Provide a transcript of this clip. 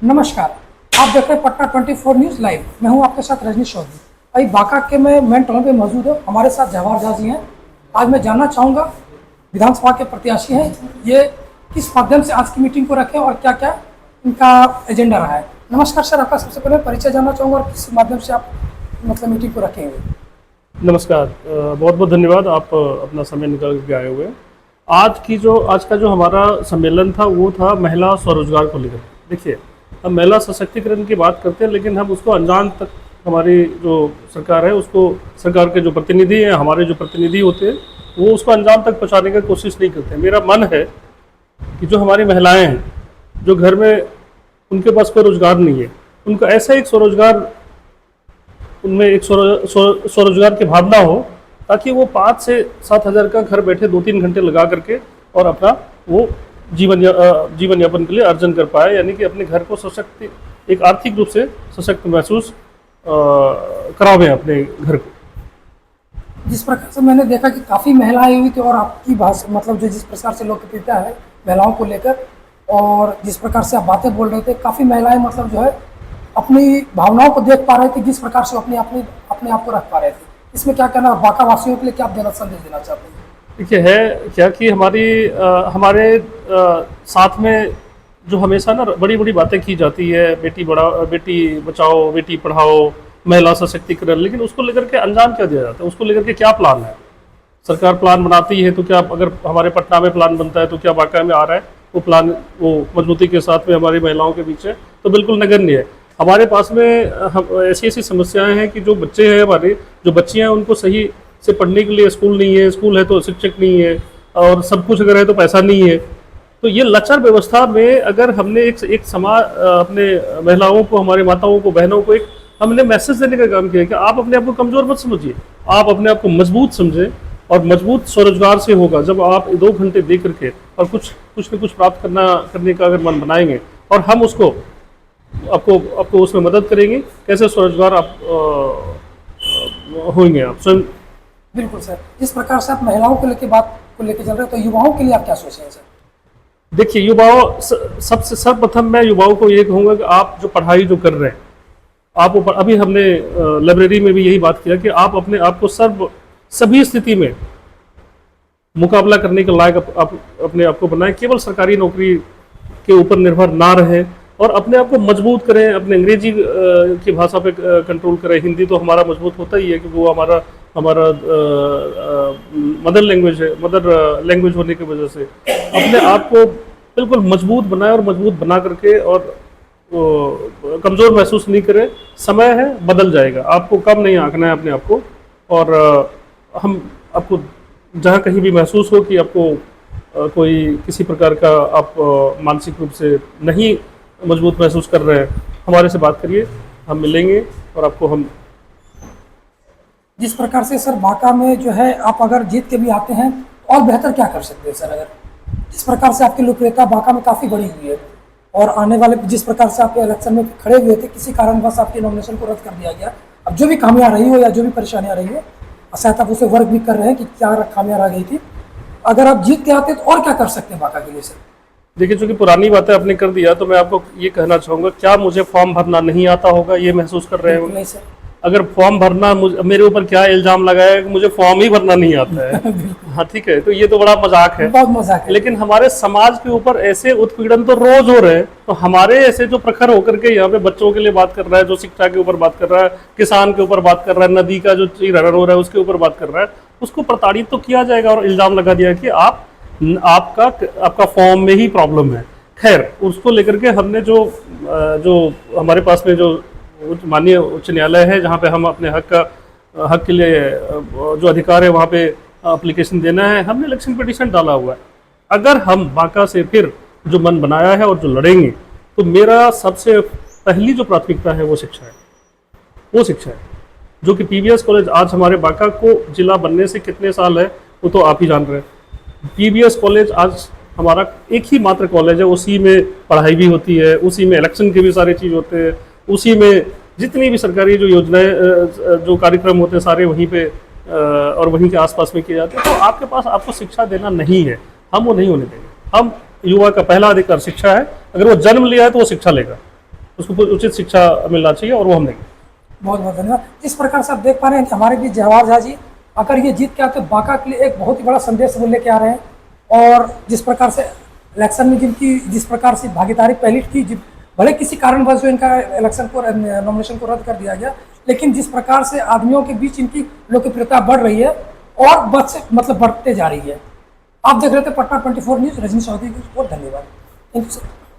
नमस्कार, आप देख रहे हैं पटना 24 न्यूज़ लाइव। मैं हूं आपके साथ रजनीश चौधरी। अभी बांका के में मेन टाउन पे मौजूद है। हमारे साथ जवाहर झा जी हैं। आज मैं जानना चाहूँगा, विधानसभा के प्रत्याशी हैं, ये किस माध्यम से आज की मीटिंग को रखें और क्या क्या इनका एजेंडा रहा है। नमस्कार सर, आपका सबसे पहले परिचय जानना चाहूँगा और किस माध्यम से आप मतलब मीटिंग को रखेंगे। नमस्कार, बहुत बहुत धन्यवाद, आप अपना समय निकाल के आए हुए हैं। आज का जो हमारा सम्मेलन था वो था महिला स्वरोजगार को लेकर। देखिए, हम महिला सशक्तिकरण की बात करते हैं, लेकिन हम उसको अंजाम तक, हमारी जो सरकार है उसको, सरकार के जो प्रतिनिधि हैं, हमारे जो प्रतिनिधि होते हैं, वो उसको अंजाम तक पहुंचाने की कोशिश नहीं करते। मेरा मन है कि जो हमारी महिलाएं हैं, जो घर में उनके पास कोई रोजगार नहीं है, उनको ऐसा एक स्वरोजगार, उनमें एक स्वरोजगार की भावना हो, ताकि वो 5 से 7 हज़ार का घर बैठे 2-3 घंटे लगा करके और अपना वो जीवन यापन के लिए अर्जन कर पाए, यानी कि अपने घर को सशक्त, एक आर्थिक रूप से सशक्त महसूस करावें अपने घर को। जिस प्रकार से मैंने देखा कि काफ़ी महिलाएं हुई थी और आपकी भाषा मतलब जो जिस प्रकार से लोकप्रियता है महिलाओं को लेकर और जिस प्रकार से आप बातें बोल रहे थे, काफ़ी महिलाएं मतलब जो है अपनी भावनाओं को देख पा रहे थे, जिस प्रकार से अपने आप को रख पा रहे थे। इसमें क्या कहना, बांका वासियों के लिए क्या आप संदेश देना चाहते हैं? देखिए, है क्या कि हमारे साथ में जो हमेशा ना बड़ी बड़ी बातें की जाती है, बेटी बचाओ, बेटी पढ़ाओ, महिला सशक्तिकरण, लेकिन उसको लेकर के अंजाम क्या दिया जाता है, उसको लेकर के क्या प्लान है? सरकार प्लान बनाती है तो क्या, अगर हमारे पटना में प्लान बनता है तो क्या बांका में आ रहा है वो प्लान, वो मजबूती के साथ में हमारी महिलाओं के बीच है? तो बिल्कुल नगण्य है। हमारे पास में ऐसी ऐसी समस्याएं हैं कि जो बच्चे हैं, हमारे जो बच्चियां हैं, उनको सही से पढ़ने के लिए स्कूल नहीं है, स्कूल है तो शिक्षक नहीं है, और सब कुछ अगर है तो पैसा नहीं है। तो ये लाचार व्यवस्था में अगर हमने एक समाज, अपने महिलाओं को, हमारे माताओं को, बहनों को एक हमने मैसेज देने का काम किया कि आप अपने आप को कमज़ोर मत समझिए, आप अपने आप को मजबूत समझें, और मजबूत स्वरोजगार से होगा जब आप 2 घंटे दे करके और कुछ न कुछ प्राप्त करने का अगर मन बनाएंगे, और हम उसको आपको उसमें मदद करेंगे। कैसे स्वरोजगार आप होंगे आप स्वयं। बिल्कुल सर, जिस प्रकार से आप महिलाओं को लेकर बात को लेकर चल रहे हैं, तो युवाओं के लिए आप क्या सोच रहे हैं सर? देखिए, युवाओं, सबसे सर्वप्रथम मैं युवाओं को ये कहूँगा कि आप जो पढ़ाई जो कर रहे हैं, आप अभी हमने लाइब्रेरी में भी यही बात किया कि आप अपने आप को सभी स्थिति में मुकाबला करने के लायक आप अपने आप को बनाएं। केवल सरकारी नौकरी के ऊपर निर्भर ना रहे और अपने आप को मजबूत करें। अपने अंग्रेजी की भाषा पे कंट्रोल करें। हिंदी तो हमारा मजबूत होता ही है क्योंकि वो हमारा मदर लैंग्वेज होने की वजह से अपने आप को बिल्कुल मजबूत बनाएं, और मजबूत बना करके और कमज़ोर महसूस नहीं करें। समय है, बदल जाएगा, आपको कम नहीं आंकना है अपने आप को। और हम आपको जहाँ कहीं भी महसूस हो कि आपको कोई किसी प्रकार का आप मानसिक रूप से नहीं मजबूत महसूस कर रहे हैं, हमारे से बात करिए, हम मिलेंगे और आपको हम। जिस प्रकार से सर बांका में जो है आप अगर जीत के भी आते हैं और बेहतर क्या कर सकते हैं सर? अगर जिस प्रकार से आपकी लोकप्रियता बांका में काफ़ी बड़ी हुई है और आने वाले जिस प्रकार से आप इलेक्शन में खड़े हुए थे, किसी कारणवश आपके नॉमिनेशन को रद्द कर दिया गया। अब जो भी खामियां रही हो या जो भी परेशानियां रही हो, शायद आप उसे वर्क भी कर रहे हैं कि क्या खामियां रह गई थी। अगर आप जीत के आते तो और क्या कर सकते हैं बांका के लिए सर? देखिए, चूंकि पुरानी बातें आपने कर दिया तो मैं आपको ये कहना चाहूँगा, क्या मुझे फॉर्म भरना नहीं आता होगा ये महसूस कर रहे हो? नहीं सर। अगर फॉर्म भरना, मेरे ऊपर क्या इल्जाम लगाया कि मुझे फॉर्म ही भरना नहीं आता है। हाँ, ठीक है, तो ये तो बड़ा मजाक है, बहुत मजाक है। लेकिन हमारे समाज के ऊपर ऐसे उत्पीड़न तो रोज हो रहे हैं। तो हमारे ऐसे जो प्रखर होकर के यहाँ पे बच्चों के लिए बात कर रहा है, जो शिक्षा के ऊपर बात कर रहा है, किसान के ऊपर बात कर रहा है, नदी का जो चीरहरण हो रहा है उसके ऊपर बात कर रहा है, उसको प्रताड़ित तो किया जाएगा और इल्जाम लगा दिया कि आपका फॉर्म में ही प्रॉब्लम है। खैर, उसको लेकर के हमने जो हमारे पास में जो माननीय उच्च न्यायालय है, जहाँ पे हम अपने हक के लिए जो अधिकार है वहाँ पे एप्लीकेशन देना है, हमने इलेक्शन पिटीशन डाला हुआ है। अगर हम बांका से फिर जो मन बनाया है और जो लड़ेंगे, तो मेरा सबसे पहली जो प्राथमिकता है वो शिक्षा है, जो कि पीवीएस कॉलेज आज हमारे बांका को जिला बनने से कितने साल है वो तो आप ही जान रहे हैं। पीवीएस कॉलेज आज हमारा एक ही मात्र कॉलेज है, उसी में पढ़ाई भी होती है, उसी में इलेक्शन के भी सारे चीज़ होते हैं, उसी में जितनी भी सरकारी जो योजनाएं, जो कार्यक्रम होते हैं सारे वहीं पे और वहीं के आसपास में किए जाते हैं। तो आपके पास आपको शिक्षा देना नहीं है, हम वो नहीं होने देंगे। हम युवा का पहला अधिकार शिक्षा है, अगर वो जन्म लिया है तो वो शिक्षा लेगा। उसको उचित शिक्षा मिलना चाहिए और वो हम देंगे। बहुत बहुत धन्यवाद। जिस प्रकार से आप देख पा रहे हैं कि हमारे बीच जवाहर झा जी अगर ये जीत के आते बांका के लिए एक बहुत ही बड़ा संदेश वो लेके आ रहे हैं। और जिस प्रकार से इलेक्शन में जिनकी जिस प्रकार से भागीदारी पहली थी, भले किसी कारणवश जो इनका इलेक्शन को नॉमिनेशन को रद्द कर दिया गया, लेकिन जिस प्रकार से आदमियों के बीच इनकी लोकप्रियता बढ़ रही है और बढ़ते जा रही है। आप देख रहे थे पटना 24 न्यूज, रजनी चौधरी की रिपोर्ट। धन्यवाद। Thank you sir.